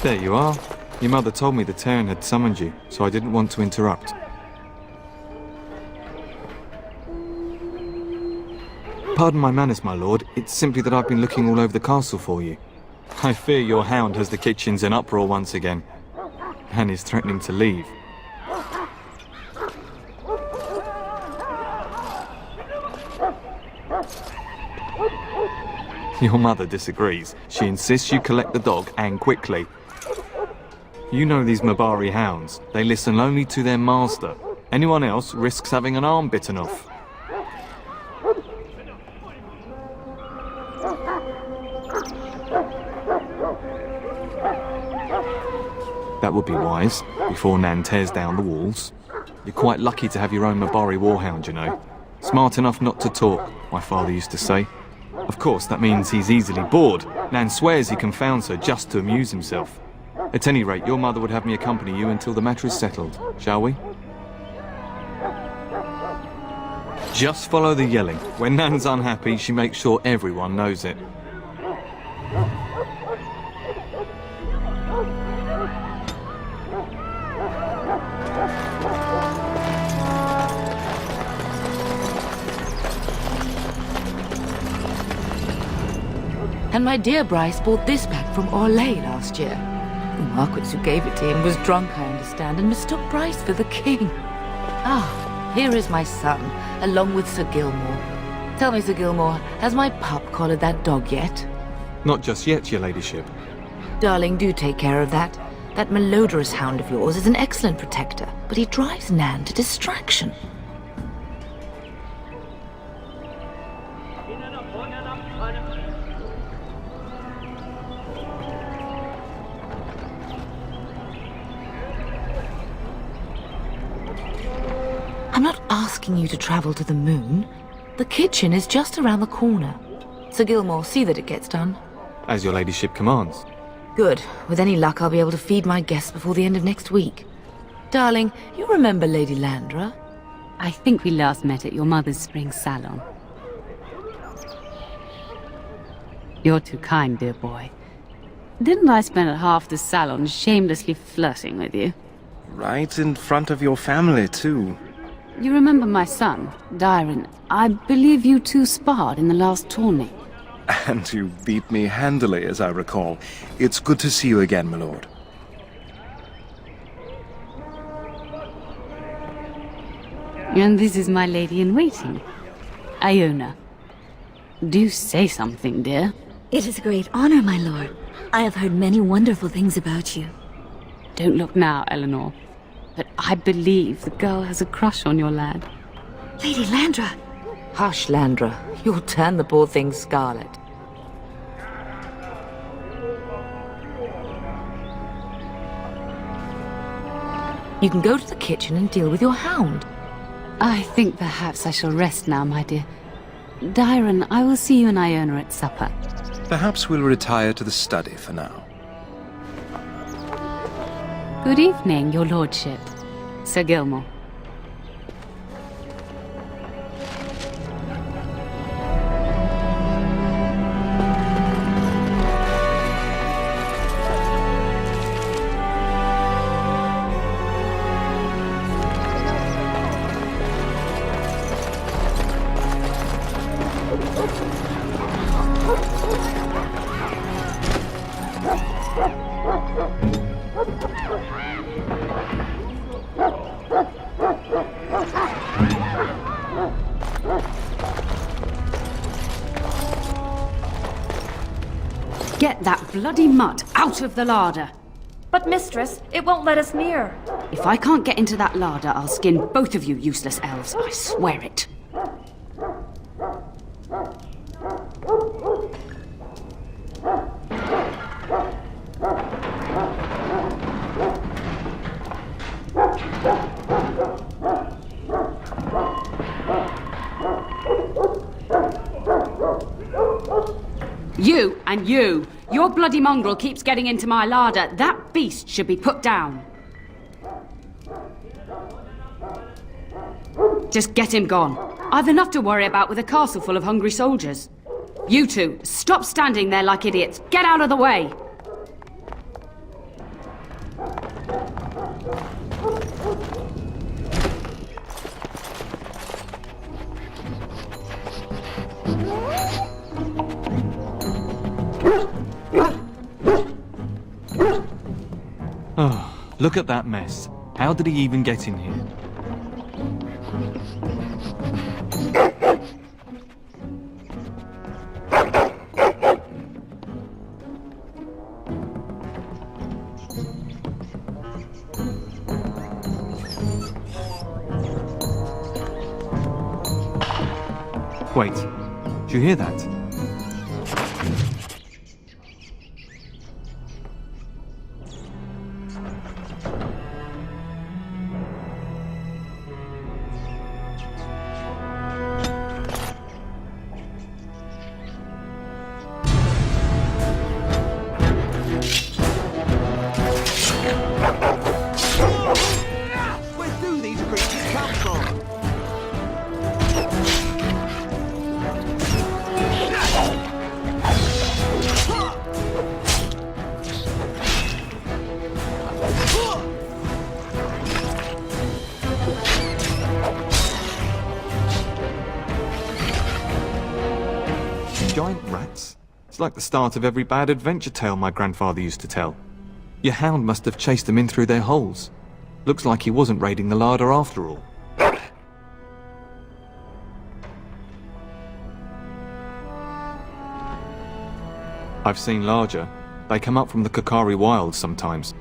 There you are. Your mother told me the Terran had summoned you, so I didn't want to interrupt. Pardon my manners, my lord. It's simply that I've been looking all over the castle for you. I fear your hound has the kitchens in uproar once again, and is threatening to leave. Your mother disagrees. She insists you collect the dog, and quickly. You know these Mabari hounds. They listen only to their master. Anyone else risks having an arm bitten off. That would be wise, before Nan tears down the walls. You're quite lucky to have your own Mabari warhound, you know. Smart enough not to talk, my father used to say. Of course, that means he's easily bored. Nan swears he confounds her just to amuse himself. At any rate, your mother would have me accompany you until the matter is settled, shall we? Just follow the yelling. When Nan's unhappy, she makes sure everyone knows it. And my dear Bryce bought this back from Orlais last year. The Marquis who gave it to him was drunk, I understand, and mistook Bryce for the king. Ah, here is my son, along with Sir Gilmore. Tell me, Sir Gilmore, has my pup collared that dog yet? Not just yet, your ladyship. Darling, do take care of that. That malodorous hound of yours is an excellent protector, but he drives Nan to distraction. I'm not asking you to travel to the moon. The kitchen is just around the corner. Sir Gilmore, see that it gets done. As your ladyship commands. Good. With any luck, I'll be able to feed my guests before the end of next week. Darling, you remember Lady Landra? I think we last met at your mother's spring salon. You're too kind, dear boy. Didn't I spend half the salon shamelessly flirting with you? Right in front of your family, too. You remember my son, Dyron. I believe you two sparred in the last tourney. And you beat me handily, as I recall. It's good to see you again, my lord. And this is my lady-in-waiting, Iona. Do say something, dear. It is a great honor, my lord. I have heard many wonderful things about you. Don't look now, Eleanor. But I believe the girl has a crush on your lad. Lady Landra! Hush, Landra. You'll turn the poor thing scarlet. You can go to the kitchen and deal with your hound. I think perhaps I shall rest now, my dear. Dyron, I will see you and Iona at supper. Perhaps we'll retire to the study for now. Good evening, your lordship. Sir Gilmore. Get that bloody mutt out of the larder! But mistress, it won't let us near. If I can't get into that larder, I'll skin both of you useless elves, I swear it. You and you! Your bloody mongrel keeps getting into my larder. That beast should be put down. Just get him gone. I've enough to worry about with a castle full of hungry soldiers. You two, stop standing there like idiots. Get out of the way! Look at that mess. How did he even get in here? Wait, do you hear that? Where do these creatures come from? Giant rats? It's like the start of every bad adventure tale my grandfather used to tell. Your hound must have chased them in through their holes. Looks like he wasn't raiding the larder after all. I've seen larger. They come up from the Kakari wilds sometimes.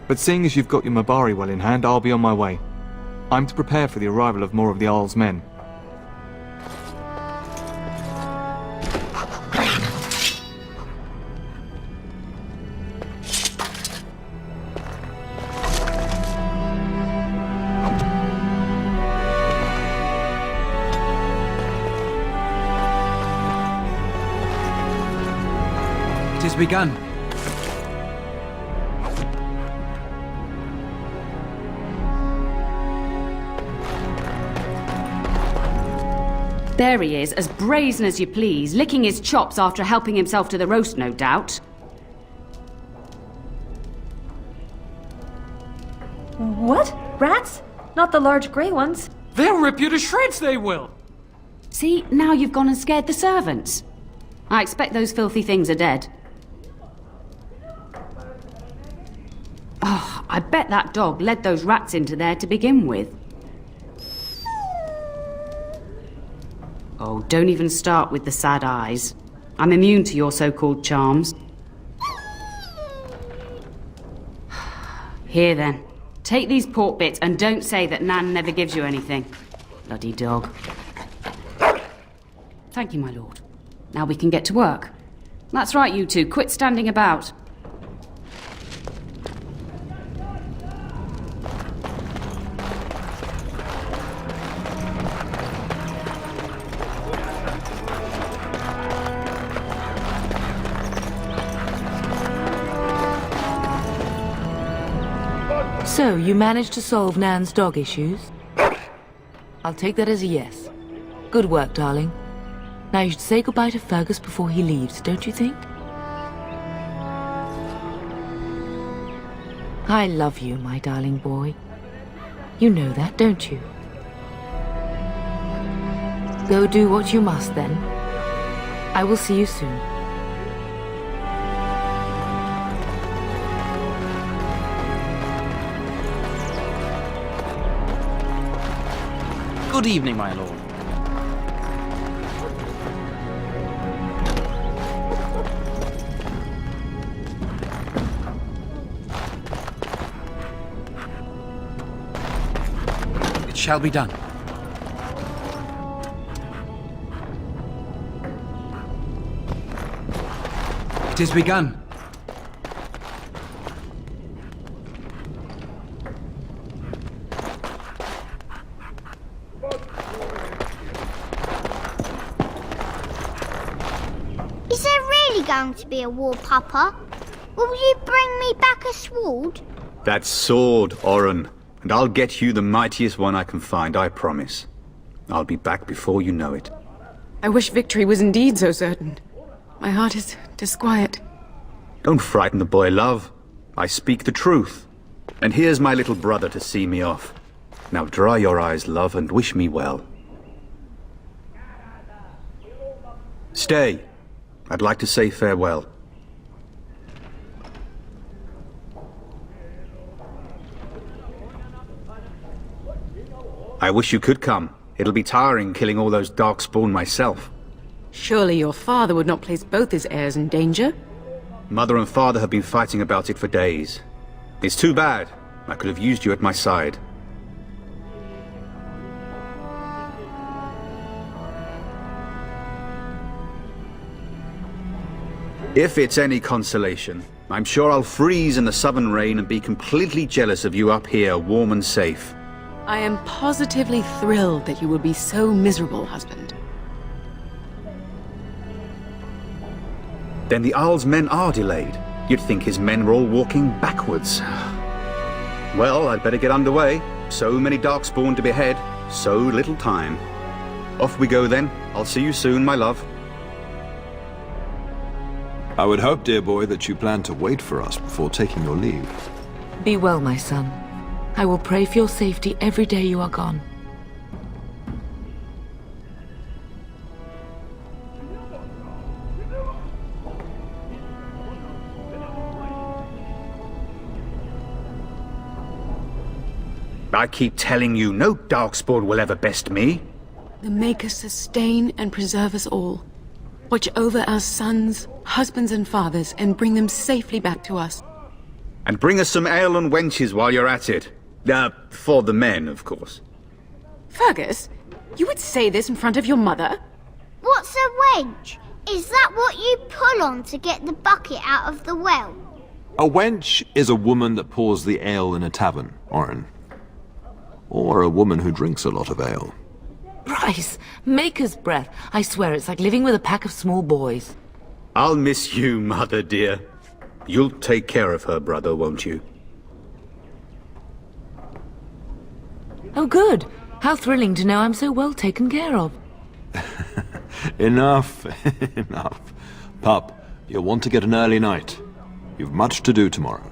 But seeing as you've got your Mabari well in hand, I'll be on my way. I'm to prepare for the arrival of more of the Isle's men. It has begun. There he is, as brazen as you please, licking his chops after helping himself to the roast, no doubt. What? Rats? Not the large grey ones. They'll rip you to shreds, they will! See, now you've gone and scared the servants. I expect those filthy things are dead. Oh, I bet that dog led those rats into there to begin with. Oh, don't even start with the sad eyes. I'm immune to your so-called charms. Here then, take these pork bits and don't say that Nan never gives you anything. Bloody dog. Thank you, my lord. Now we can get to work. That's right, you two. Quit standing about. So, you managed to solve Nan's dog issues? I'll take that as a yes. Good work, darling. Now you should say goodbye to Fergus before he leaves, don't you think? I love you, my darling boy. You know that, don't you? Go do what you must, then. I will see you soon. Good evening, my lord. It shall be done. It is begun. Is there really going to be a war, Papa? Will you bring me back a sword? That sword, Oren, and I'll get you the mightiest one I can find, I promise. I'll be back before you know it. I wish victory was indeed so certain. My heart is disquiet. Don't frighten the boy, love. I speak the truth. And here's my little brother to see me off. Now dry your eyes, love, and wish me well. Stay. I'd like to say farewell. I wish you could come. It'll be tiring killing all those darkspawn myself. Surely your father would not place both his heirs in danger? Mother and father have been fighting about it for days. It's too bad. I could have used you at my side. If it's any consolation, I'm sure I'll freeze in the southern rain and be completely jealous of you up here, warm and safe. I am positively thrilled that you will be so miserable, husband. Then the Isle's men are delayed. You'd think his men were all walking backwards. Well, I'd better get underway. So many darkspawn to behead, so little time. Off we go then. I'll see you soon, my love. I would hope, dear boy, that you plan to wait for us before taking your leave. Be well, my son. I will pray for your safety every day you are gone. I keep telling you, no darkspawn will ever best me. The Maker sustain and preserve us all. Watch over our sons, husbands and fathers, and bring them safely back to us. And bring us some ale and wenches while you're at it. For the men, of course. Fergus, you would say this in front of your mother? What's a wench? Is that what you pull on to get the bucket out of the well? A wench is a woman that pours the ale in a tavern, Orin. Or a woman who drinks a lot of ale. Bryce, Maker's breath. I swear it's like living with a pack of small boys. I'll miss you, mother dear. You'll take care of her, brother, won't you? Oh, good. How thrilling to know I'm so well taken care of. Enough, enough. Pup, you'll want to get an early night. You've much to do tomorrow.